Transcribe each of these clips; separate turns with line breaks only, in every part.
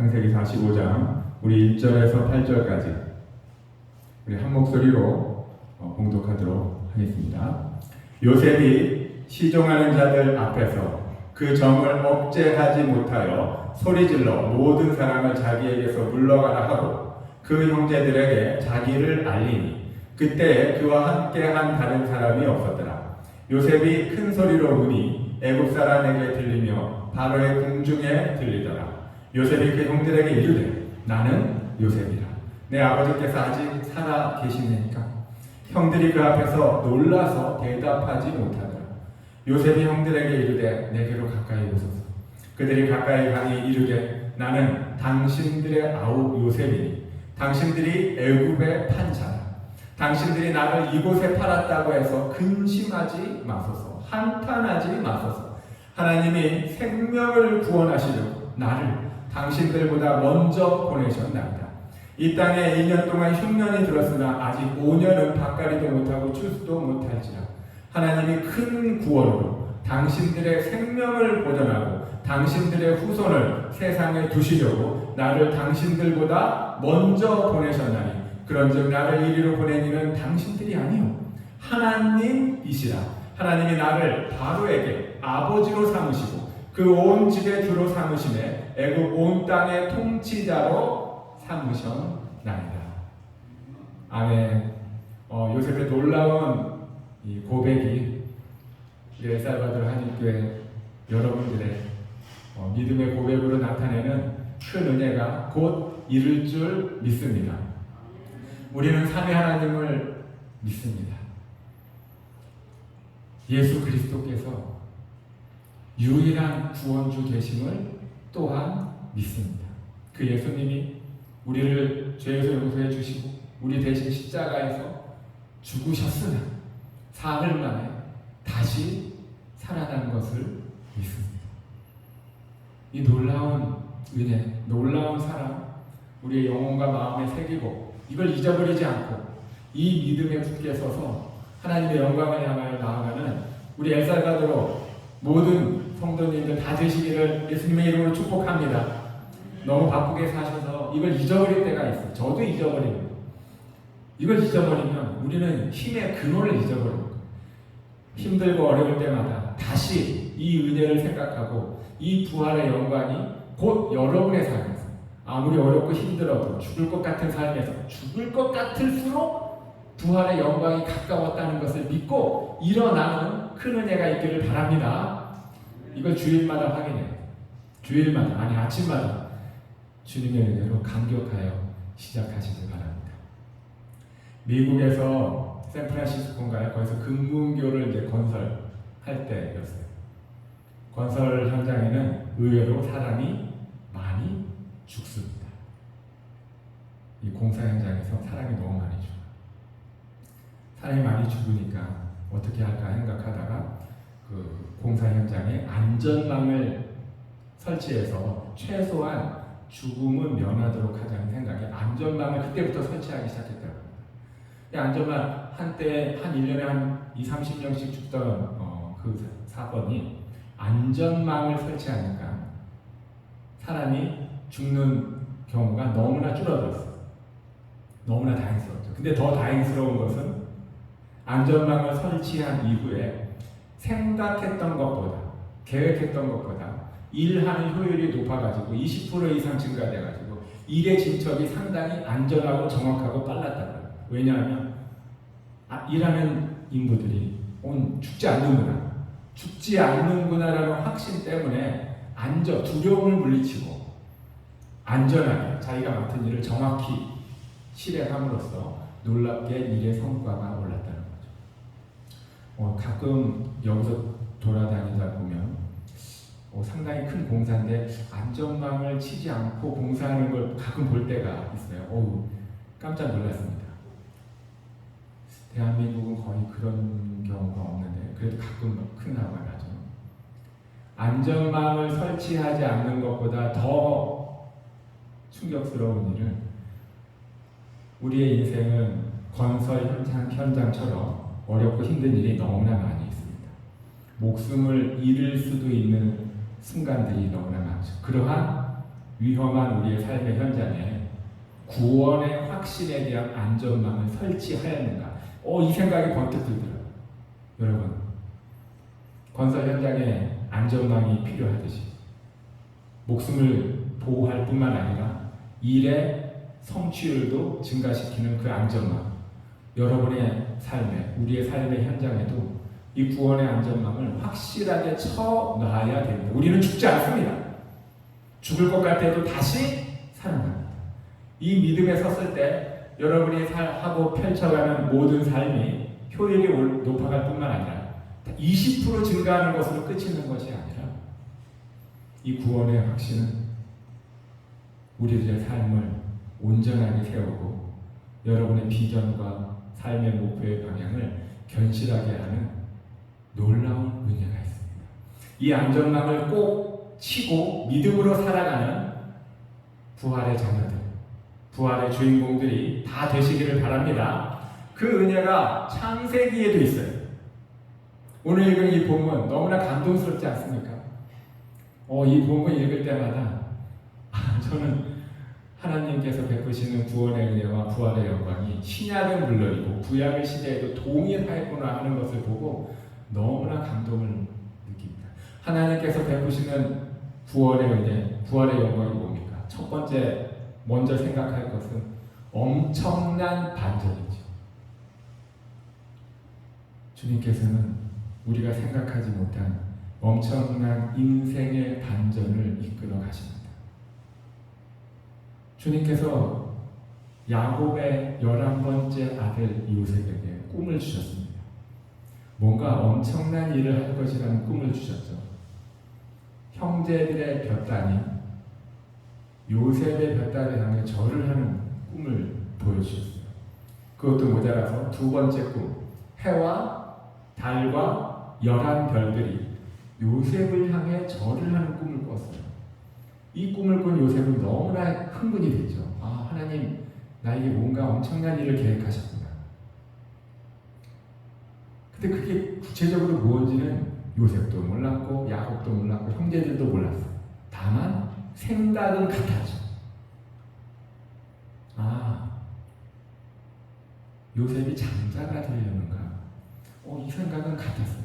창세기 45장 우리 1절에서 8절까지 우리 한 목소리로 봉독하도록 하겠습니다. 요셉이 시종하는 자들 앞에서 그 점을 억제하지 못하여 소리질러 모든 사람을 자기에게서 물러가라 하고 그 형제들에게 자기를 알리니 그때 그와 함께한 다른 사람이 없었더라. 요셉이 큰 소리로 우니 애굽 사람에게 들리며 바로의 궁중에 들리더라. 요셉이 그 형들에게 이르되 나는 요셉이라. 내 아버지께서 아직 살아 계시니까. 형들이 그 앞에서 놀라서 대답하지 못하더라. 요셉이 형들에게 이르되 내게로 가까이 오소서. 그들이 가까이 가니 이르되 나는 당신들의 아우 요셉이니 당신들이 애굽에 판 자라. 당신들이 나를 이곳에 팔았다고 해서 근심하지 마소서. 한탄하지 마소서. 하나님이 생명을 구원하시려고 나를 당신들보다 먼저 보내셨나이다. 이 땅에 2년 동안 흉년이 들었으나 아직 5년은 밭갈이도 못하고 추수도 못할지라. 하나님이 큰 구원으로 당신들의 생명을 보존하고 당신들의 후손을 세상에 두시려고 나를 당신들보다 먼저 보내셨나니 그런즉 나를 이리로 보낸 이는 당신들이 아니요 하나님이시라. 하나님이 나를 바로에게 아버지로 삼으시고 그 온 집의 주로 삼으심에 애굽 온 땅의 통치자로 삼으셨나이다. 아멘. 요셉의 놀라운 이 고백이 엘살바도르 한인교회 여러분들의 믿음의 고백으로 나타내는 큰 은혜가 곧 이룰 줄 믿습니다. 우리는 삼위 하나님을 믿습니다. 예수 그리스도께서 유일한 구원주 되심을 또한 믿습니다. 그 예수님이 우리를 죄에서 용서해 주시고 우리 대신 십자가에서 죽으셨으나 사흘 만에 다시 살아난 것을 믿습니다. 이 놀라운 은혜, 놀라운 사랑 우리의 영혼과 마음에 새기고 이걸 잊어버리지 않고 이 믿음에 굳게 서서 하나님의 영광을 향하여 나아가는 우리 엘살바도르 모든 성도님들 다 되시기를 예수님의 이름으로 축복합니다. 너무 바쁘게 사셔서 이걸 잊어버릴 때가 있어요. 저도 잊어버립니다. 이걸 잊어버리면 우리는 힘의 근원을 잊어버립니다. 힘들고 어려울 때마다 다시 이 은혜를 생각하고 이 부활의 영광이 곧 여러분의 삶에서 아무리 어렵고 힘들어도 죽을 것 같은 삶에서 죽을 것 같을수록 부활의 영광이 가까웠다는 것을 믿고 일어나는 큰 은혜가 있기를 바랍니다. 이걸 주일마다 확인해요. 주일마다, 아니 아침마다 주님의 은혜로 감격하여 시작하시길 바랍니다. 미국에서 샌프란시스코인가요? 거기서 금문교를 이제 건설할 때였어요. 건설 현장에는 의외로 사람이 많이 죽습니다. 이 공사 현장에서 사람이 너무 많이 죽어요. 사람이 많이 죽으니까 어떻게 할까 생각하다가 그 공사 현장에 안전망을 설치해서 최소한 죽음은 면하도록 하자는 생각에 안전망을 그때부터 설치하기 시작했더라고요. 이 안전망 한때 한 1년에 한 20-30명씩 죽던 그 사건이 안전망을 설치하니까 사람이 죽는 경우가 너무나 줄어들었어요. 너무나 다행스럽죠. 근데 더 다행스러운 것은 안전망을 설치한 이후에 생각했던 것보다, 계획했던 것보다 일하는 효율이 높아가지고 20% 이상 증가돼가지고 일의 진척이 상당히 안전하고 정확하고 빨랐다고요. 왜냐하면 일하는 인부들이 죽지 않는구나라는 확신 때문에 두려움을 물리치고 안전하게 자기가 맡은 일을 정확히 실행함으로써 놀랍게 일의 성과가 올랐다는 거죠. 가끔 여기서 돌아다니다 보면 상당히 큰 공사인데 안전망을 치지 않고 공사하는 걸 가끔 볼 때가 있어요. 깜짝 놀랐습니다. 대한민국은 거의 그런 경우가 없는데 그래도 가끔 큰 사고가 나죠. 안전망을 설치하지 않는 것보다 더 충격스러운 일은 우리의 인생은 건설 현장처럼 어렵고 힘든 일이 너무나 많이 있습니다. 목숨을 잃을 수도 있는 순간들이 너무나 많죠. 그러한 위험한 우리의 삶의 현장에 구원의 확신에 대한 안전망을 설치하였는가? 이 생각이 번뜩 들더라고요. 여러분, 건설 현장에 안전망이 필요하듯이 목숨을 보호할 뿐만 아니라 일의 성취율도 증가시키는 그 안전망, 여러분의 삶에, 우리의 삶의 현장에도 이 구원의 안전망을 확실하게 쳐놔야 됩니다. 우리는 죽지 않습니다. 죽을 것 같아도 다시 살아납니다. 이 믿음에 섰을 때 여러분이 하고 펼쳐가는 모든 삶이 효율이 높아갈 뿐만 아니라 20% 증가하는 것으로 끝이는 것이 아니라 이 구원의 확신은 우리들의 삶을 온전하게 세우고 여러분의 비전과 삶의 목표의 방향을 견실하게 하는 놀라운 은혜가 있습니다. 이 안전망을 꼭 치고 믿음으로 살아가는 부활의 자녀들, 부활의 주인공들이 다 되시기를 바랍니다. 그 은혜가 창세기에도 있어요. 오늘 읽은 이 본문 너무나 감동스럽지 않습니까? 이 본문 읽을 때마다 저는 하나님께서 베푸시는 구원의 은혜와 부활의 영광이 신약은 물론이고 구약의 시대에도 동일하구나 하는 것을 보고 너무나 감동을 느낍니다. 하나님께서 베푸시는 구원의 은혜, 부활의 영광이 뭡니까? 첫 번째 먼저 생각할 것은 엄청난 반전이죠. 주님께서는 우리가 생각하지 못한 엄청난 인생의 반전을 이끌어 가십니다. 주님께서 야곱의 11번째 아들 요셉에게 꿈을 주셨습니다. 뭔가 엄청난 일을 할 것이라는 꿈을 주셨죠. 형제들의 볕단이 요셉의 볕단을 향해 절을 하는 꿈을 보여주셨어요. 그것도 모자라서 두 번째 꿈, 해와 달과 11별들이 요셉을 향해 절을 하는 꿈을 꿨어요. 이 꿈을 꾼 요셉은 너무나 흥분이 됐죠. 하나님, 나에게 뭔가 엄청난 일을 계획하셨구나. 근데 그게 구체적으로 무엇인지는 요셉도 몰랐고 야곱도 몰랐고 형제들도 몰랐어요. 다만 생각은 같았죠. 요셉이 장자가 되려는가? 이 생각은 같았어요.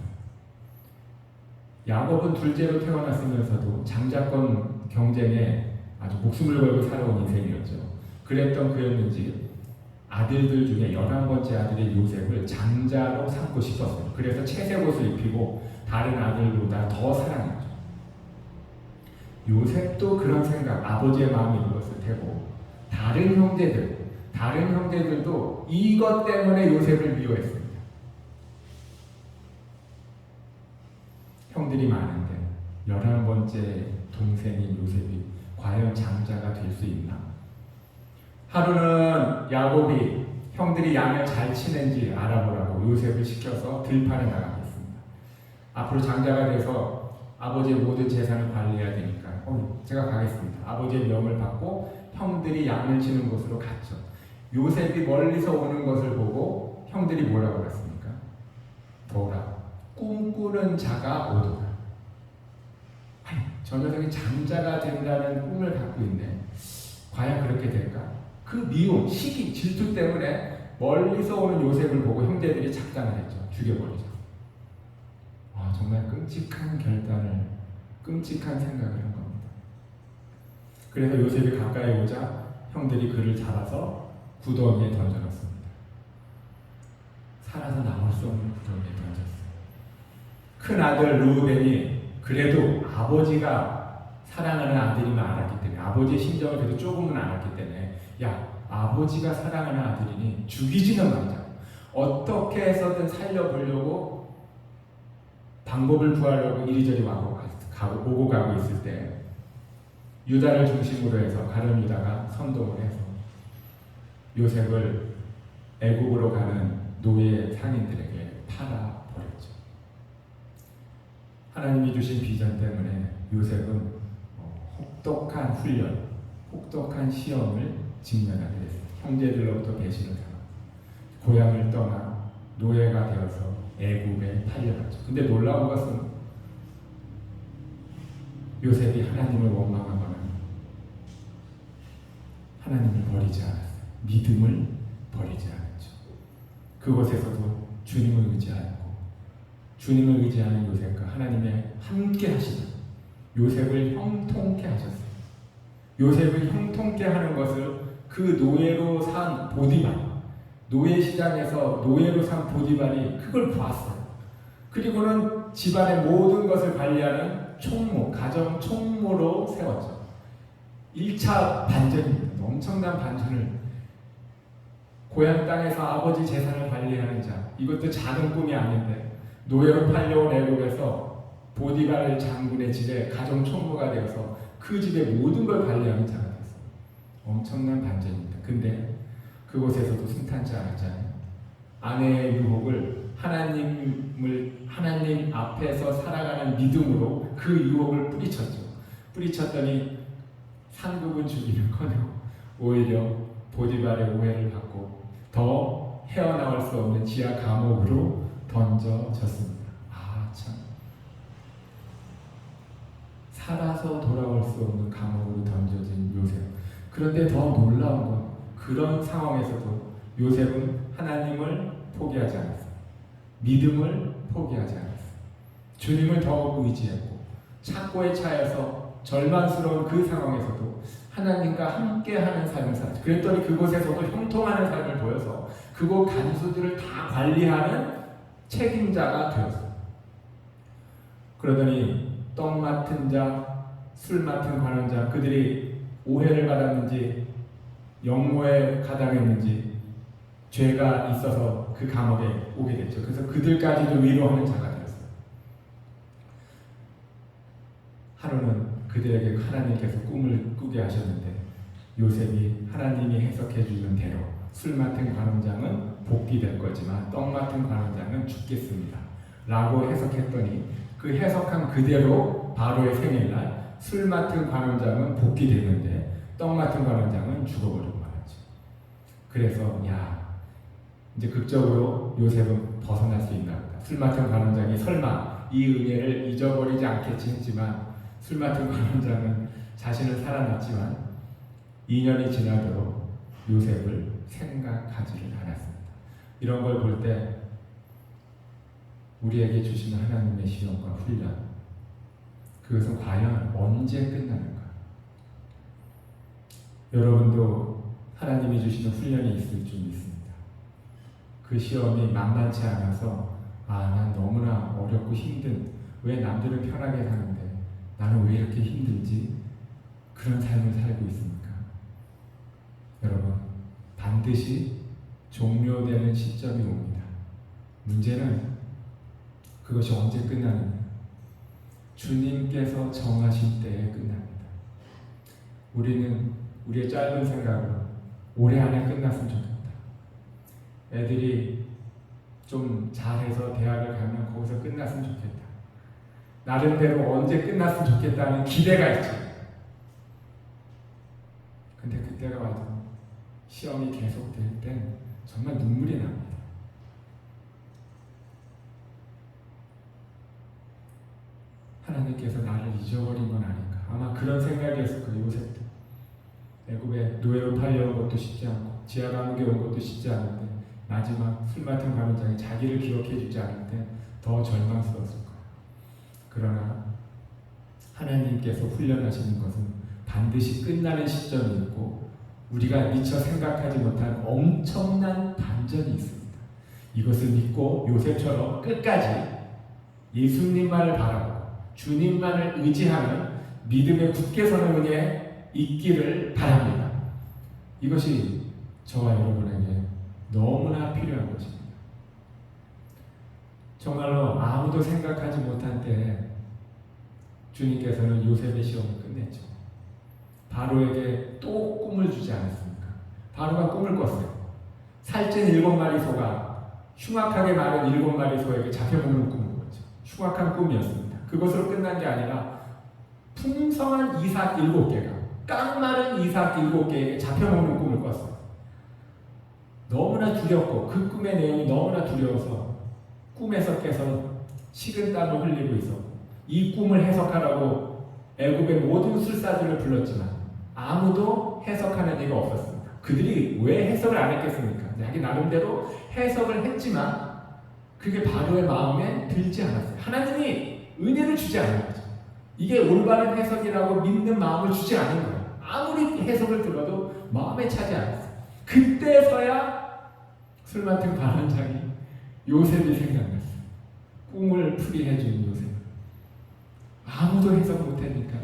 야곱은 둘째로 태어났으면서도 장자권 경쟁에 아주 목숨을 걸고 살아온 인생이었죠. 그랬던 그였는지 아들들 중에 11번째 아들의 요셉을 장자로 삼고 싶었어요. 그래서 채색 옷을 입히고 다른 아들보다 더 사랑했죠. 요셉도 그런 생각, 아버지의 마음이 읽었을 테고 다른 형제들도 이것 때문에 요셉을 미워했습니다. 형들이 많은데 11번째 동생인 요셉이 과연 장자가 될 수 있나? 하루는 야곱이 형들이 양을 잘 치는지 알아보라고 요셉을 시켜서 들판에 나가겠습니다. 앞으로 장자가 돼서 아버지의 모든 재산을 관리해야 되니까 제가 가겠습니다. 아버지의 명을 받고 형들이 양을 치는 곳으로 갔죠. 요셉이 멀리서 오는 것을 보고 형들이 뭐라고 그랬습니까? 보라, 꿈꾸는 자가 오도다. 저 녀석이 장자가 된다는 꿈을 갖고 있네. 과연 그렇게 될까? 그 미움, 시기, 질투 때문에 멀리서 오는 요셉을 보고 형제들이 작당을 했죠. 죽여버리죠. 정말 끔찍한 결단을, 끔찍한 생각을 한 겁니다. 그래서 요셉이 가까이 오자 형들이 그를 잡아서 구덩이에 던져놨습니다. 살아서 나올 수 없는 구덩이에 던졌어요. 큰 아들 루벤이 그래도 아버지가 사랑하는 아들이만 알았기 때문에, 아버지의 심정을 그래도 조금은 알았기 때문에, 아버지가 사랑하는 아들이니 죽이지는 말자. 어떻게 해서든 살려보려고 방법을 구하려고 이리저리 오고 가고 있을 때 유다를 중심으로 해서 가룟 유다가 선동을 해서 요셉을 애국으로 가는 노예 상인들에게 팔아버렸죠. 하나님이 주신 비전 때문에 요셉은 혹독한 훈련, 혹독한 시험을 직면하게 됐습니다. 형제들로부터 배신을 당하고 고향을 떠나 노예가 되어서 애국에 팔려갔죠. 근데 놀라운 것은 요셉이 하나님을 원망하거나 하나님을 버리지 않았어요. 믿음을 버리지 않았죠. 그곳에서도 주님을 의지하고 주님을 의지하는 요셉과 하나님의 함께 하시는 요셉을 형통케 하셨어요. 요셉을 형통케 하는 것을 그 노예로 산 보디발, 노예 시장에서 노예로 산 보디발이 그걸 보았어요. 그리고는 집안의 모든 것을 관리하는 총무, 가정 총무로 세웠죠. 1차 반전입니다. 엄청난 반전을, 고향 땅에서 아버지 재산을 관리하는 자, 이것도 작은 꿈이 아닌데 노예로 팔려온 애국에서 보디발 장군의 집에 가정 총무가 되어서 그 집의 모든 걸 관리하는 자가 됐어요. 엄청난 반전입니다. 근데 그곳에서도 순탄치 않았잖아요. 아내의 유혹을 하나님 앞에서 살아가는 믿음으로 그 유혹을 뿌리쳤죠. 뿌리쳤더니 상급은 주기는커녕 오히려 보디발의 오해를 받고 더 헤어나올 수 없는 지하 감옥으로 던져졌습니다. 아, 참. 살아서 돌아올 수 없는 감옥으로 던져진 요셉. 그런데 더 놀라운 건 그런 상황에서도 요셉은 하나님을 포기하지 않았어요. 믿음을 포기하지 않았어요. 주님을 더욱 의지했고 착고에 차여서 절망스러운 그 상황에서도 하나님과 함께하는 삶을 살았죠. 그랬더니 그곳에서도 형통하는 삶을 보여서 그곳 간수들을 다 관리하는 책임자가 되었어요. 그러더니 떡 맡은 자, 술 맡은 관원자, 그들이 오해를 받았는지 영모에 가담했는지 죄가 있어서 그 감옥에 오게 됐죠. 그래서 그들까지도 위로하는 자가 되었어요. 하루는 그들에게 하나님께서 꿈을 꾸게 하셨는데 요셉이 하나님이 해석해 주는 대로 술 맡은 관원장은 복귀될 거지만 떡 맡은 관원장은 죽겠습니다 라고 해석했더니 그 해석한 그대로 바로의 생일날 술 맡은 관원장은 복귀됐는데 떡 맡은 관원장은 죽어버리고 말았죠. 그래서 이제 극적으로 요셉은 벗어날 수 있나 보다. 술 맡은 관원장이 설마 이 은혜를 잊어버리지 않겠지 했지만 술 맡은 관원장은 자신은 살아났지만 2년이 지나도록 요셉을 생각하지를 않았습니다. 이런 걸 볼 때 우리에게 주시는 하나님의 시험과 훈련, 그것은 과연 언제 끝나는가? 여러분도 하나님이 주시는 훈련이 있을 줄 믿습니다. 그 시험이 만만치 않아서 난 너무나 어렵고 힘든, 왜 남들은 편하게 사는데 나는 왜 이렇게 힘들지? 그런 삶을 살고 있습니까? 여러분, 반드시 종료되는 시점이 옵니다. 문제는 그것이 언제 끝나느냐? 주님께서 정하실 때에 끝납니다. 우리는 우리의 짧은 생각으로 올해 안에 끝났으면 좋겠다. 애들이 좀 잘해서 대학을 가면 거기서 끝났으면 좋겠다. 나름대로 언제 끝났으면 좋겠다는 기대가 있죠. 근데 그때가 와도 시험이 계속될 땐 정말 눈물이 납니다. 하나님께서 나를 잊어버린 건 아닌가. 아마 그런 생각이었을 거예요. 요셉도 애굽에 노예로 팔려온 것도 쉽지 않고 지하 감옥에 온 것도 쉽지 않은데 마지막 술 맡은 관원장이 자기를 기억해 주지 않을 때 더 절망스러웠을 거예요. 그러나 하나님께서 훈련하시는 것은 반드시 끝나는 시점이 있고 우리가 미처 생각하지 못한 엄청난 반전이 있습니다. 이것을 믿고 요셉처럼 끝까지 예수님만을 바라보고 주님만을 의지하는 믿음에 굳게 서는 은혜 있기를 바랍니다. 이것이 저와 여러분에게 너무나 필요한 것입니다. 정말로 아무도 생각하지 못한 때에 주님께서는 요셉의 시험을 끝냈죠. 바로에게 또 꿈을 주지 않았습니까? 바로가 꿈을 꿨어요. 살찐 7마리 소가 흉악하게 마른 7마리 소에게 잡혀먹는 꿈을 꿨죠. 흉악한 꿈이었습니다. 그것으로 끝난 게 아니라 풍성한 이삭 7개가 깡마른 이삭 7개에게 잡혀먹는 꿈을 꿨어요. 너무나 두렵고 그 꿈의 내용이 너무나 두려워서 꿈에서 깨서 식은땀을 흘리고 있었고 이 꿈을 해석하라고 애굽의 모든 술사들을 불렀지만 아무도 해석하는 이가 없었습니다. 그들이 왜 해석을 안 했겠습니까? 자기 나름대로 해석을 했지만 그게 바로의 마음에 들지 않았어요. 하나님이 은혜를 주지 않은 거죠. 이게 올바른 해석이라고 믿는 마음을 주지 않은 거예요. 아무리 해석을 들어도 마음에 차지 않았어요. 그때서야 술 맡은 관원장이 요셉이 생각났어요. 꿈을 풀이해준 요셉. 아무도 해석 못하니까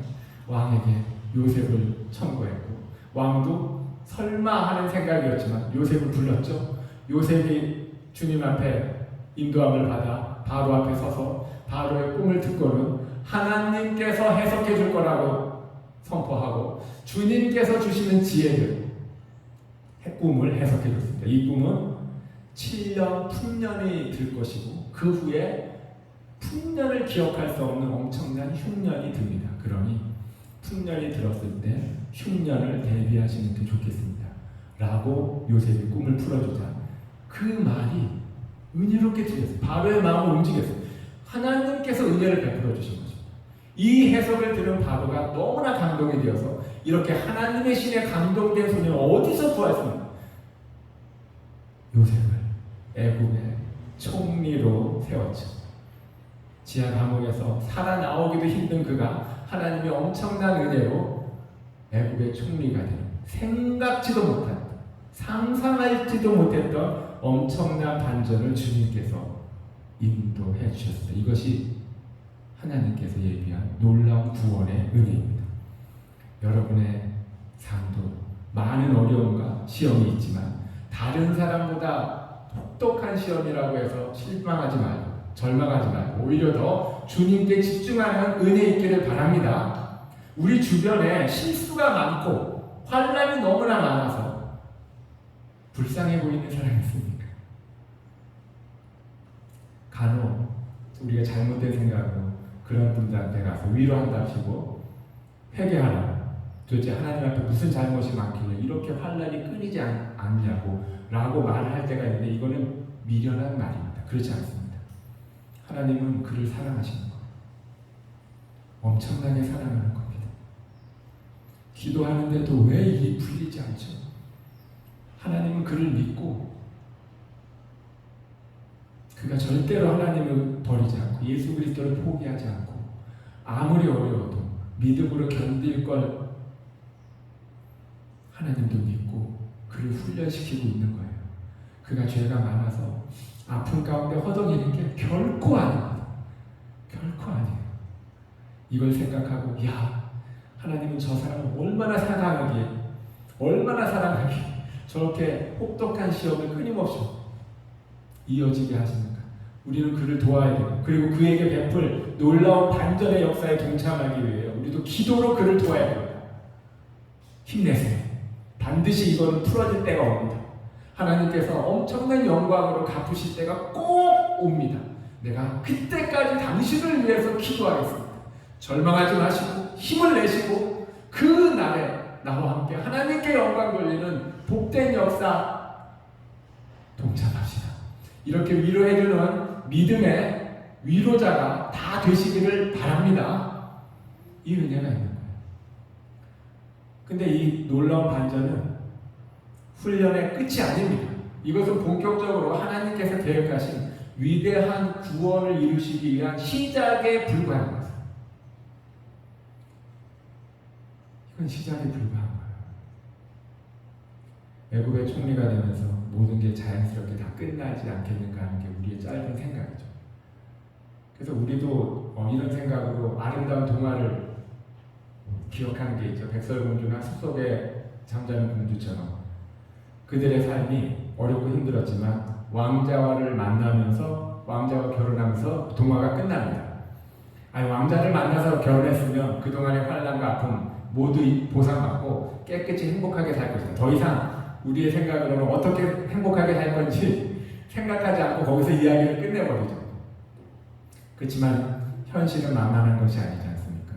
왕에게 요셉을 청구했고, 왕도 설마 하는 생각이었지만 요셉을 불렀죠. 요셉이 주님 앞에 인도함을 받아 바로 앞에 서서 바로의 꿈을 듣고는 하나님께서 해석해 줄 거라고 선포하고 주님께서 주시는 지혜를 꿈을 해석해 줬습니다. 이 꿈은 7년 풍년이 들 것이고 그 후에 풍년을 기억할 수 없는 엄청난 흉년이 듭니다. 그러니 풍년이 들었을 때 흉년을 대비하시는 게 좋겠습니다. 라고 요셉이 꿈을 풀어주자 그 말이 은혜롭게 들렸어요. 바로의 마음을 움직였어요. 하나님께서 은혜를 베풀어 주신 거죠. 이 해석을 들은 바로가 너무나 감동이 되어서 이렇게 하나님의 신에 감동된 소년을 어디서 구했습니까? 요셉을 애굽의 총리로 세웠죠. 지하 감옥에서 살아나오기도 힘든 그가 하나님의 엄청난 은혜로 애굽의 총리가 되는, 생각지도 못한, 상상할지도 못했던 엄청난 반전을 주님께서 인도해 주셨습니다. 이것이 하나님께서 예비한 놀라운 구원의 은혜입니다. 여러분의 삶도 많은 어려움과 시험이 있지만 다른 사람보다 혹독한 시험이라고 해서 실망하지 말고 절망하지 말고 오히려 더 주님께 집중하는 은혜 있기를 바랍니다. 우리 주변에 실수가 많고 환난이 너무나 많아서 불쌍해 보이는 사람이 있습니까? 간혹 우리가 잘못된 생각으로 그런 분들한테 가서 위로한답시고 회개하라. 도대체 하나님 앞에 무슨 잘못이 많길래 이렇게 환난이 끊이지 않냐고 라고 말을 할 때가 있는데 이거는 미련한 말입니다. 그렇지 않습니다. 하나님은 그를 사랑하시는 거예요. 엄청나게 사랑하는 겁니다. 기도하는데도 왜 일이 풀리지 않죠? 하나님은 그를 믿고 그가 절대로 하나님을 버리지 않고 예수 그리스도를 포기하지 않고 아무리 어려워도 믿음으로 견딜 걸 하나님도 믿고 그를 훈련시키고 있는 거예요. 그가 죄가 많아서 아픔 가운데 허덕이는 게 결코 아닙니다. 결코 아니에요. 이걸 생각하고 하나님은 저 사람을 얼마나 사랑하기에 저렇게 혹독한 시험을 끊임없이 이어지게 하시는가. 우리는 그를 도와야 되고 그리고 그에게 베풀 놀라운 반전의 역사에 동참하기 위해 우리도 기도로 그를 도와야 됩니다. 힘내세요. 반드시 이거는 풀어질 때가 옵니다. 하나님께서 엄청난 영광으로 갚으실 때가 꼭 옵니다. 내가 그때까지 당신을 위해서 기도하겠습니다. 절망하지 마시고 힘을 내시고 그 날에 나와 함께 하나님께 영광 돌리는 복된 역사 동참합시다. 이렇게 위로해주는 믿음의 위로자가 다 되시기를 바랍니다. 이 은혜가 있는 거예요. 근데 이 놀라운 반전은 훈련의 끝이 아닙니다. 이것은 본격적으로 하나님께서 계획하신 위대한 구원을 이루시기 위한 시작에 불과한 것입니다. 이건 시작에 불과한 거예요. 애굽의 총리가 되면서 모든 게 자연스럽게 다 끝나지 않겠는가 하는 게 우리의 짧은 생각이죠. 그래서 우리도 이런 생각으로 아름다운 동화를 기억하는 게 있죠. 백설공주나 숲속에 잠자는 공주처럼 그들의 삶이 어렵고 힘들었지만 왕자와를 만나면서 왕자와 결혼하면서 동화가 끝납니다. 왕자를 만나서 결혼했으면 그동안의 환난과 아픔 모두 보상받고 깨끗이 행복하게 살 것이다. 더 이상 우리의 생각으로는 어떻게 행복하게 살 건지 생각하지 않고 거기서 이야기를 끝내버리죠. 그렇지만 현실은 만만한 것이 아니지 않습니까?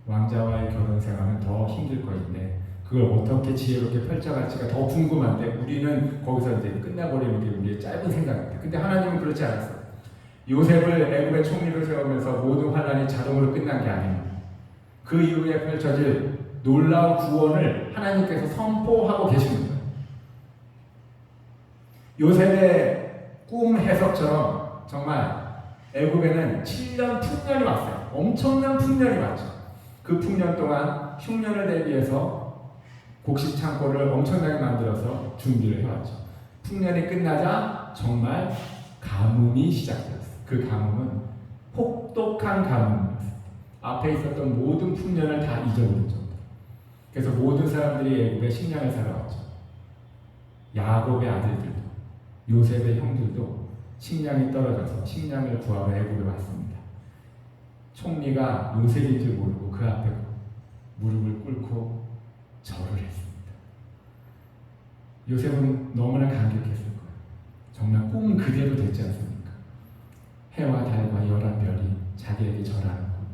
왕자와의 결혼 생활은 더 힘들 것인데 그걸 어떻게 지혜롭게 펼쳐갈지가 더 궁금한데 우리는 거기서 이제 끝나버리는 게 우리의 짧은 생각입니다. 근데 하나님은 그렇지 않았어요. 요셉을 애굽의 총리로 세우면서 모든 환난이 자동으로 끝난 게 아닙니다. 그 이후에 펼쳐질 놀라운 구원을 하나님께서 선포하고 계신 거예요. 요셉의 꿈 해석처럼 정말 애굽에는 7년 풍년이 왔어요. 엄청난 풍년이 왔죠. 그 풍년 동안 흉년을 대비해서 곡식 창고를 엄청나게 만들어서 준비를 해왔죠. 풍년이 끝나자 정말 가뭄이 시작되었어요. 그 가뭄은 혹독한 가뭄이었어요. 앞에 있었던 모든 풍년을 다 잊어버린 정도. 그래서 모든 사람들이 애굽에 식량을 사러 왔죠. 야곱의 아들들도 요셉의 형들도 식량이 떨어져서 식량을 구하러 애굽에 왔습니다. 총리가 요셉인 줄 모르고 그 앞에 무릎을 꿇고 절을 했습니다. 요셉은 너무나 감격했을 거예요. 정말 꿈 그대로 됐지 않습니까? 해와 달과 열한 별이 자기에게 절하는 꿈.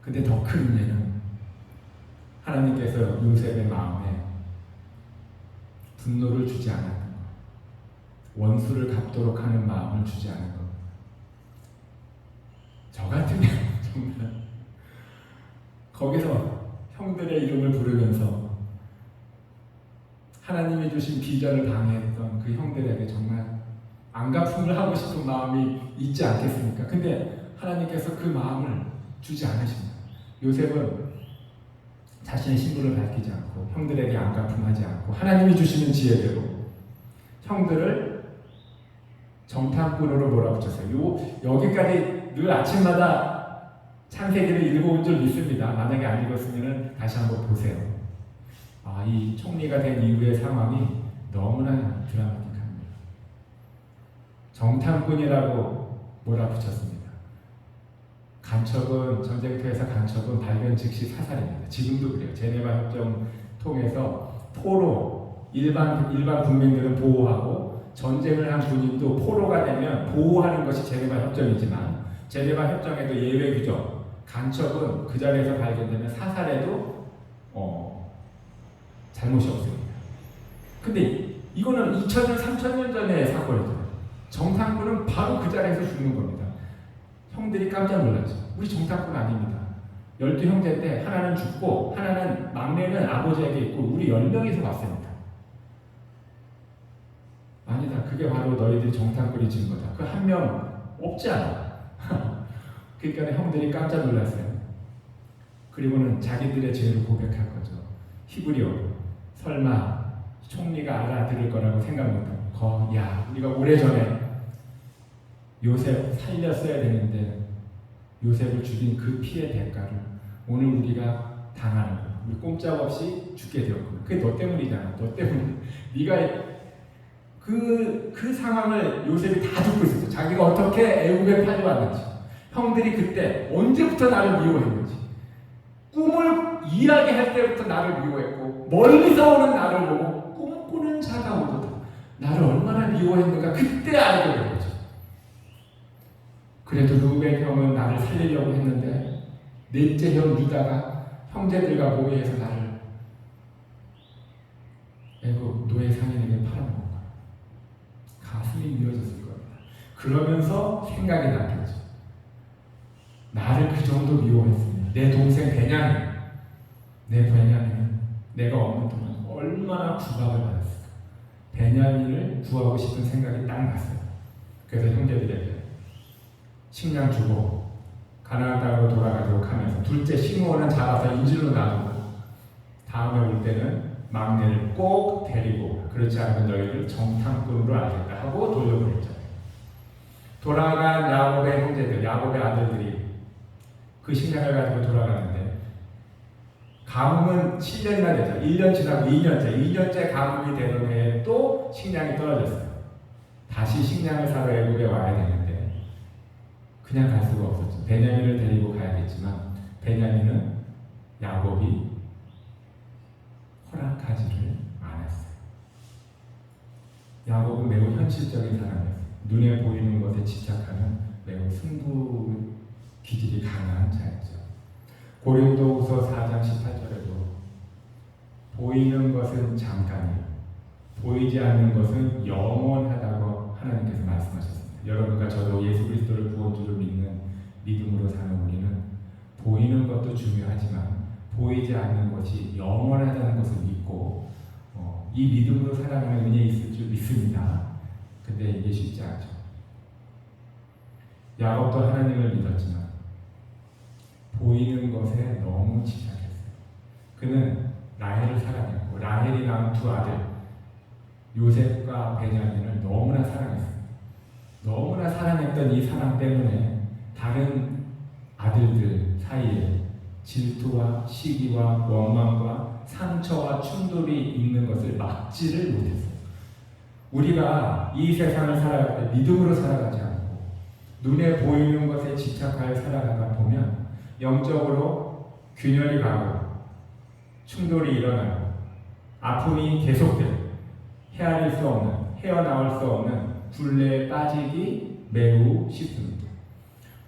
근데 더 큰 은혜는 하나님께서 요셉의 마음에 분노를 주지 않았던 것, 원수를 갚도록 하는 마음을 주지 않은 것. 저 같으면 정말 거기서 형들의 이름을 부르면서 하나님이 주신 비전을 방해했던 그 형들에게 정말 안갚음을 하고 싶은 마음이 있지 않겠습니까? 근데 하나님께서 그 마음을 주지 않으십니다. 요셉은 자신의 신분을 밝히지 않고 형들에게 안갚음하지 않고 하나님이 주시는 지혜대로 형들을 정탐꾼으로 몰아붙였어요. 여기까지 늘 아침마다 창세기를 읽어온 줄 믿습니다. 만약에 안 읽었으면 다시 한번 보세요. 이 총리가 된 이후의 상황이 너무나 드라마틱합니다. 정탐꾼이라고 몰아붙였습니다. 간첩은, 전쟁터에서 간첩은 발견 즉시 사살입니다. 지금도 그래요. 제네바 협정 통해서 포로, 일반 국민들은 보호하고 전쟁을 한 군인도 포로가 되면 보호하는 것이 제네바 협정이지만 제네바 협정에도 예외 규정, 간첩은 그 자리에서 발견되면 사살해도 잘못이 없습니다. 근데 이거는 2000년, 3000년 전의 사건이죠. 정탐꾼은 바로 그 자리에서 죽는 겁니다. 형들이 깜짝 놀랐죠. 우리 정탐꾼 아닙니다. 12형제인데 하나는 죽고 하나는 막내는 아버지에게 있고 우리 10명이서 왔습니다. 아니다. 그게 바로 너희들이 정탐꾼이 진 거다. 그 한 명 없지 않아. 그러니까 형들이 깜짝 놀랐어요. 그리고는 자기들의 죄를 고백할 거죠. 히브리어. 설마 총리가 알아들을 거라고 생각 못하고 우리가 오래전에 요셉 살렸어야 되는데 요셉을 죽인 그 피의 대가를 오늘 우리가 당하는 거야. 우리 꼼짝없이 죽게 되었구나. 그게 너 때문이잖아. 너 때문에. 네가 그 상황을 요셉이 다 듣고 있었어. 자기가 어떻게 애굽에 팔려왔는지, 형들이 그때 언제부터 나를 미워했는지, 꿈을 이야기할 때부터 나를 미워했고 멀리서 오는 나를 보고 꿈꾸는 자가 오도다 나를 얼마나 미워했는가 그때 알게 된 거죠. 그래도 루벤 형은 나를 살리려고 했는데 넷째 형 유다가 형제들과 모의해서 나를 애굽 노예 상인에게 팔아먹은 거야. 가슴이 미어졌을 겁니다. 그러면서 생각이 났겠죠. 나를 그 정도 미워했으면 내 동생 베냐민, 내 베냐민은 내가 없는 동안 얼마나 구박을 받았을까. 베냐민을 구하고 싶은 생각이 딱 났어요. 그래서 형제들에게 식량 주고 가나안 땅으로 돌아가도록 하면서 둘째 시므온은 잡아서 인질로 놔두고 다음에 올 때는 막내를 꼭 데리고 그렇지 않으면 너희를 정탐꾼으로 알겠다 하고 돌려보냈죠. 돌아간 야곱의 형제들, 야곱의 아들들이 그 식량을 가지고 돌아가는데 가뭄은 7년이나 되죠. 1년 지나고 2년째 가뭄이 되는 해에 또 식량이 떨어졌어요. 다시 식량을 사러 애굽에 와야 되는데 그냥 갈 수가 없었죠. 베냐민을 데리고 가야겠지만 베냐민은 야곱이 허락하지를 않았어요. 야곱은 매우 현실적인 사람이었어요. 눈에 보이는 것에 집착하는 매우 승부 기질이 강한 자였죠. 고린도후서 4장 18절에도 보이는 것은 잠깐이요 보이지 않는 것은 영원하다고 하나님께서 말씀하셨습니다. 여러분과 저도 예수 그리스도를 구원주로 믿는 믿음으로 사는 우리는 보이는 것도 중요하지만 보이지 않는 것이 영원하다는 것을 믿고 이 믿음으로 살아가는 은혜 있을 줄 믿습니다. 근데 이게 쉽지 않죠. 야곱도 하나님을 믿었지만 보이는 것에 너무 집착했어요. 그는 라헬을 사랑했고 라헬이 낳은 두 아들 요셉과 베냐민을 너무나 사랑했어요. 너무나 사랑했던 이 사랑 때문에 다른 아들들 사이에 질투와 시기와 원망과 상처와 충돌이 있는 것을 막지를 못했어요. 우리가 이 세상을 살아갈 때 믿음으로 살아가지 않고 눈에 보이는 것에 집착하여 살아가다 보면 영적으로 균열이 가고 충돌이 일어나고 아픔이 계속되고 헤아릴 수 없는, 헤어나올 수 없는 굴레에 빠지기 매우 쉽습니다.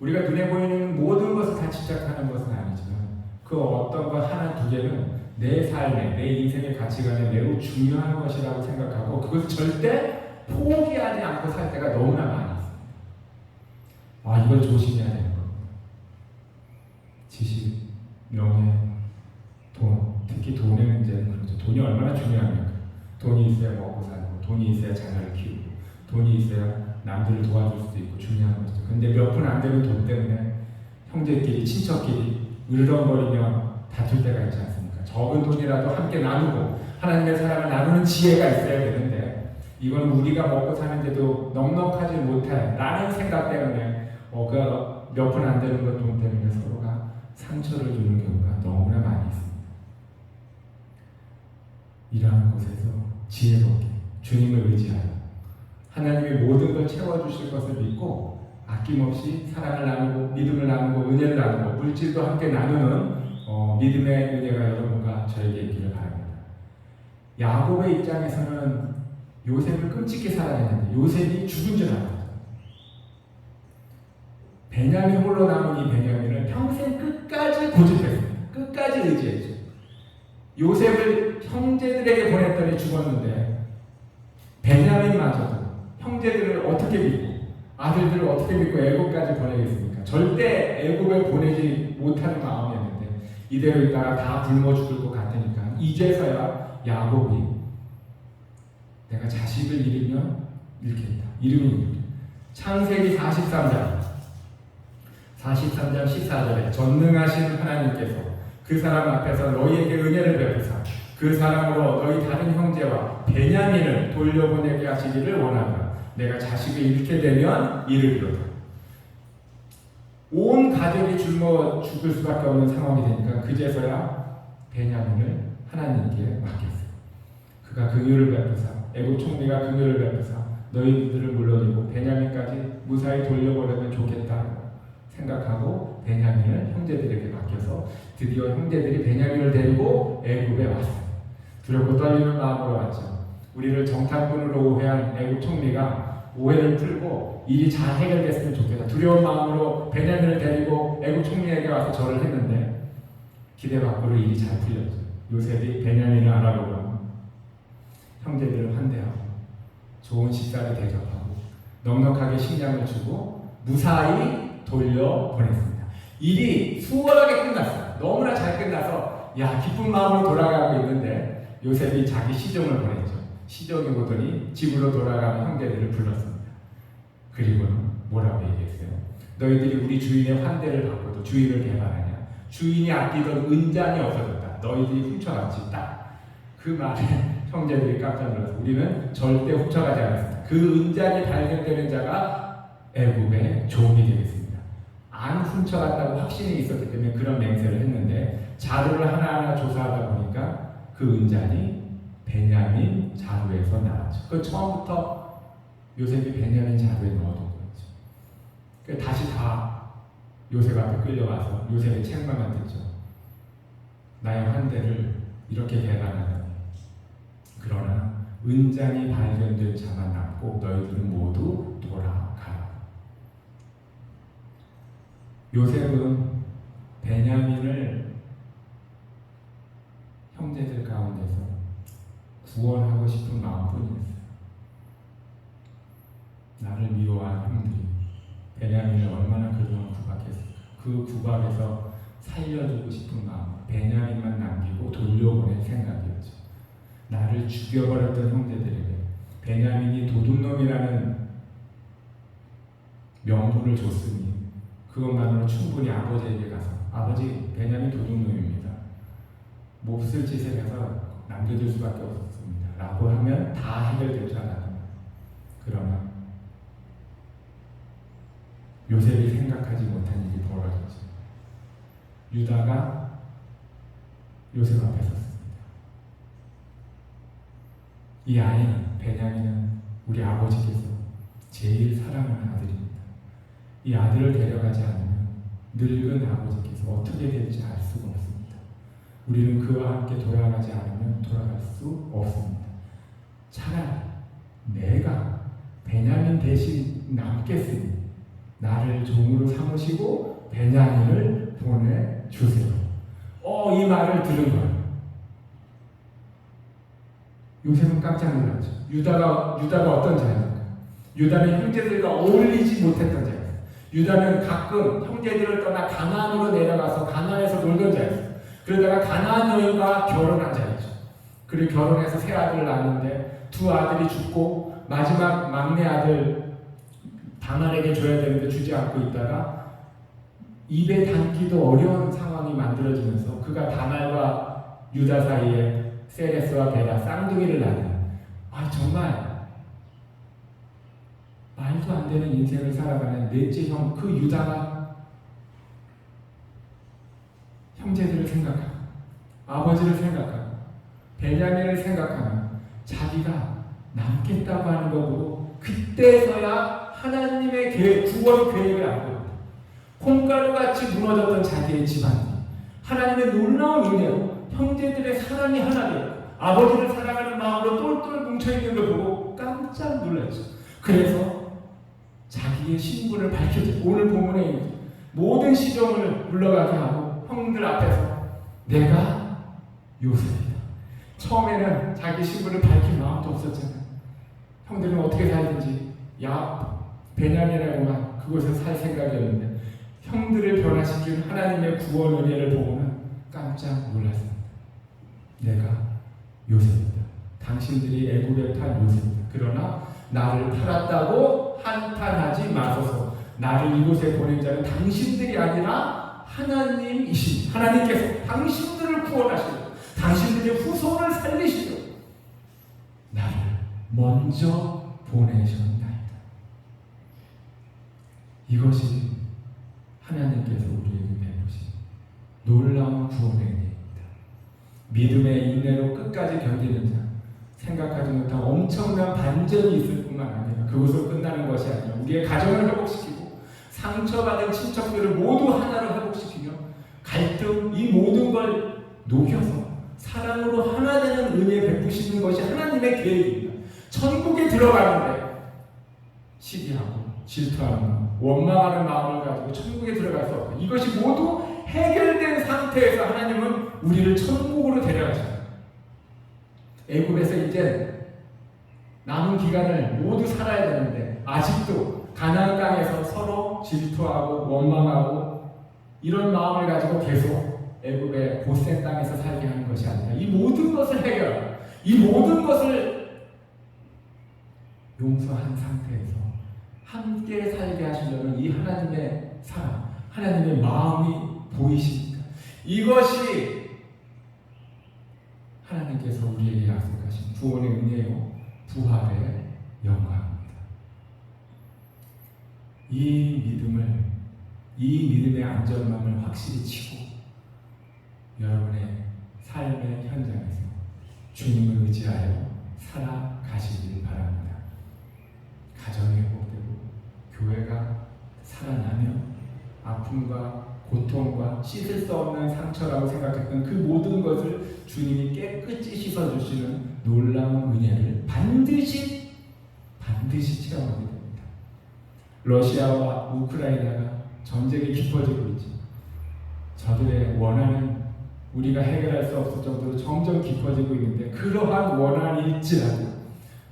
우리가 눈에 보이는 모든 것을 다 집착하는 것은 아니지만 그 어떤 것 하나 두 개는 내 삶에, 내 인생의 가치관에 매우 중요한 것이라고 생각하고 그것을 절대 포기하지 않고 살 때가 너무나 많이 있습니다. 이걸 조심해야 되는 겁니다. 지식, 명예, 돈, 특히 돈의 문제는 그렇죠. 돈이 얼마나 중요합니까? 돈이 있어야 먹고 살고, 돈이 있어야 자녀를 키우고, 돈이 있어야 남들을 도와줄 수도 있고 중요한 것이죠. 근데 몇 푼 안 되는 돈 때문에 형제끼리, 친척끼리 으르렁거리며 다툴 때가 있지 않습니까? 적은 돈이라도 함께 나누고 하나님의 사랑을 나누는 지혜가 있어야 되는데 이건 우리가 먹고 사는데도 넉넉하지 못할 라는 생각 때문에 그 몇 푼 안 되는 것 돈 때문에 서로가 상처를 주는 경우가 너무나 많이 있습니다. 이러한 곳에서 지혜롭게 주님을 의지하여 하나님의 모든 걸 채워주실 것을 믿고 아낌없이 사랑을 나누고 믿음을 나누고 은혜를 나누고 물질도 함께 나누는 믿음의 은혜가 여러분과 저에게 있기를 바랍니다. 야곱의 입장에서는 요셉을 끔찍히 사랑했는데 요셉이 죽은 줄 알았어요. 베냐민 홀로 남은 이 베냐민을 평생 끝까지 고집했습니다. 끝까지 의지했죠. 요셉을 형제들에게 보냈더니 죽었는데 베냐민마저도 형제들을 어떻게 믿고 아들들을 어떻게 믿고 애굽까지 보내겠습니까? 절대 애굽에 보내지 못하는 마음이었는데 이대로 있다가 다 굶어 죽을 것 같으니까 이제서야 야곱이 내가 자식을 잃으면 잃겠다. 이름이 창세기 43장 14절에 전능하신 하나님께서 그 사람 앞에서 너희에게 은혜를 베푸사 그 사람으로 너희 다른 형제와 베냐민을 돌려보내게 하시기를 원하노라. 내가 자식을 잃게 되면 이르리로다. 온 가족이 굶어 죽을 수밖에 없는 상황이 되니까 그제서야 베냐민을 하나님께 맡겼어요. 그가 긍휼을 베푸사 애굽 총리가 긍휼을 베푸사 너희들을 물러내고 베냐민까지 무사히 돌려보내면 좋겠다 생각하고 베냐민을 형제들에게 맡겨서 드디어 형제들이 베냐민을 데리고 애굽에 왔어요. 두렵고 떨리는 마음으로 왔죠. 우리를 정탐꾼으로 오해한 애굽 총리가 오해를 풀고 일이 잘 해결됐으면 좋겠다. 두려운 마음으로 베냐민을 데리고 애굽 총리에게 와서 절을 했는데 기대 밖으로 일이 잘 풀렸죠. 요셉이 베냐민을 알아보고 형제들을 환대하고 좋은 식사를 대접하고 넉넉하게 식량을 주고 무사히 돌려보냈습니다. 일이 수월하게 끝났어요. 너무나 잘 끝나서 기쁜 마음으로 돌아가고 있는데 요셉이 자기 시종을 보냈죠. 시종이 오더니 집으로 돌아가는 형제들을 불렀습니다. 그리고는 뭐라고 얘기했어요? 너희들이 우리 주인의 환대를 받고도 주인을 배반하냐? 주인이 아끼던 은잔이 없어졌다. 너희들이 훔쳐갔지. 딱 그 말에 형제들이 깜짝 놀라서 우리는 절대 훔쳐가지 않았습니다. 그 은잔이 발견되는 자가 애굽의 종이 되겠습니다. 안 훔쳐갔다고 확신이 있었기 때문에 그런 맹세를 했는데 자료를 하나하나 조사하다 보니까 그 은잔이 베냐민 자루에서 나왔죠. 그 처음부터 요셉이 베냐민 자루에 넣어둔 거죠. 다시 다 요셉 앞에 끌려와서 요셉의 책망을 듣죠. 나의 환대를 이렇게 배반하다니. 그러나 은잔이 발견된 자만 남고 너희들은 모두 돌아가라. 요셉은 베냐민을 형제들 가운데서 구원하고 싶은 마음뿐이었어요. 나를 미워한 형들이 베냐민을 얼마나 그동안 구박했을까. 그 구박에서 살려주고 싶은 마음, 베냐민만 남기고 돌려보낼 생각이었죠. 나를 죽여버렸던 형제들에게 베냐민이 도둑놈이라는 명분을 줬으니 그것만으로 충분히 아버지에게 가서 아버지, 베냐민 도둑놈입니다. 몹쓸 짓을 해서 남겨둘 수밖에 없었습니다. 라고 하면 다 해결될 줄 알았습니다. 그러나 요셉이 생각하지 못한 일이 벌어졌죠. 유다가 요셉 앞에 섰습니다. 이 아이는, 베냐민은 우리 아버지께서 제일 사랑하는 아들입니다. 이 아들을 데려가지 않으면 늙은 아버지께서 어떻게 될지 알 수가 없습니다. 우리는 그와 함께 돌아가지 않으면 돌아갈 수 없습니다. 차라리 내가 베냐민 대신 남겠으니 나를 종으로 삼으시고 베냐민을 보내주세요. 이 말을 들은 거예요. 요셉은 깜짝 놀랐죠. 유다가 어떤 자입니까? 유다는 형제들과 어울리지 못했던 자였어요. 유다는 가끔 형제들을 떠나 가나안으로 내려가서 가나안에서 놀던 자였어요. 그러다가 가나안 여인과 결혼한 자였죠. 그리고 결혼해서 세 아들을 낳았는데 두 아들이 죽고 마지막 막내 아들 다말에게 줘야 되는데 주지 않고 있다가 입에 담기도 어려운 상황이 만들어지면서 그가 다말과 유다 사이에 세레스와 베라 쌍둥이를 낳는, 정말 말도 안 되는 인생을 살아가는 넷째 형, 그 유다가 형제들을 생각하고 아버지를 생각하고 베냐민을 생각하면 자기가 남겠다고 하는 것으로 그때서야 하나님의 구원 계획을 알고 콩가루같이 무너졌던 자기의 집안이 하나님의 놀라운 은혜로 형제들의 사랑이 하나 되어 아버지를 사랑하는 마음으로 똘똘 뭉쳐있는 걸 보고 깜짝 놀랐죠. 그래서 자기의 신분을 밝혀줘. 오늘 본문에 모든 시종을 물러가게 하고 형들 앞에서 내가 요셉이다. 처음에는 자기 신분을 밝힐 마음도 없었잖아요. 형들은 어떻게 살든지 베냐민이라고만 그곳에 살 생각이었는데 형들을 변화시킨 하나님의 구원 은혜를 보고는 깜짝 놀랐습니다. 내가 요셉이다. 당신들이 애굽에 탄 요셉이다. 그러나 나를 팔았다고 한탄하지 마소서. 나를 이곳에 보낸 자는 당신들이 아니라 하나님이신 하나님께서 당신들을 구원하시고 당신들의 후손을 살리시고 나를 먼저 보내셨나이다. 이것이 하나님께서 우리에게 베푸신 놀라운 구원의 은혜입니다. 믿음의 인내로 끝까지 견디는 자, 생각하지 못한 엄청난 반전이 있을 뿐만 아니라 그것으로 끝나는 것이 아니라 우리의 가정을 회복시키고 상처받은 친척들을 모두 하나로 회복시키며 갈등, 이 모든 걸 녹여서 사랑으로 하나 되는 은혜 베푸시는 것이 하나님의 계획입니다. 천국에 들어가는데 시기하고 질투하는 원망하는 마음을 가지고 천국에 들어갈 수 없고 이것이 모두 해결된 상태에서 하나님은 우리를 천국으로 데려가십니다. 애굽에서 이제 남은 기간을 모두 살아야 되는데 아직도 가나안 땅에서 서로 질투하고 원망하고 이런 마음을 가지고 계속 애굽의 고센 땅에서 살게 하는 것이 아니라 이 모든 것을 해결하고 이 모든 것을 용서한 상태에서 함께 살게 하시려는 이 하나님의 사랑, 하나님의 마음이 보이십니까? 이것이 하나님께서 우리에게 약속하신 구원의 은혜요 부활의 영광입니다. 이 믿음의 안전망을 확실히 치고 여러분의 삶의 현장에서 주님을 의지하여 살아가시길 바랍니다. 가정이 회복되고 교회가 살아나며 아픔과 고통과 씻을 수 없는 상처라고 생각했던 그 모든 것을 주님이 깨끗이 씻어주시는 놀라운 은혜를 반드시 체험하게 됩니다. 러시아와 우크라이나가 전쟁이 깊어지고 있죠. 저들의 원한은 우리가 해결할 수 없을 정도로 점점 깊어지고 있는데 그러한 원한이 있지라도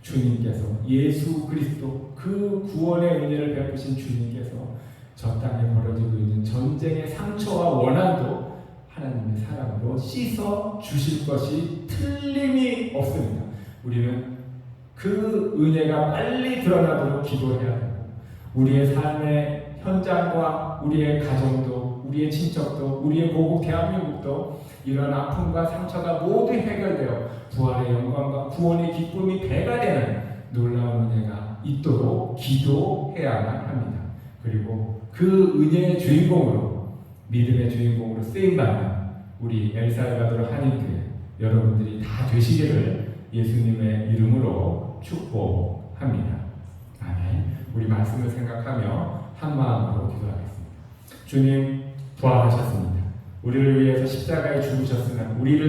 주님께서 예수 그리스도 그 구원의 은혜를 베푸신 주님께서 저 땅에 벌어지고 있는 전쟁의 상처와 원한도 하나님의 사랑으로 씻어 주실 것이 틀림이 없습니다. 우리는 그 은혜가 빨리 드러나도록 기도해야 하고, 우리의 삶의 현장과 우리의 가정도, 우리의 친척도, 우리의 고국 대한민국도 이런 아픔과 상처가 모두 해결되어 부활의 영광과 구원의 기쁨이 배가 되는 놀라운 은혜가 있도록 기도해야만 합니다. 그리고 그 은혜의 주인공으로, 믿음의 주인공으로 쓰임받는 우리 엘살바도르 한인교회 여러분들이 다 되시기를 예수님의 이름으로 축복합니다. 아멘. 우리 말씀을 생각하며 한 마음으로 기도하겠습니다. 주님, 부활하셨습니다. 우리를 위해서 십자가에 죽으셨으면 우리를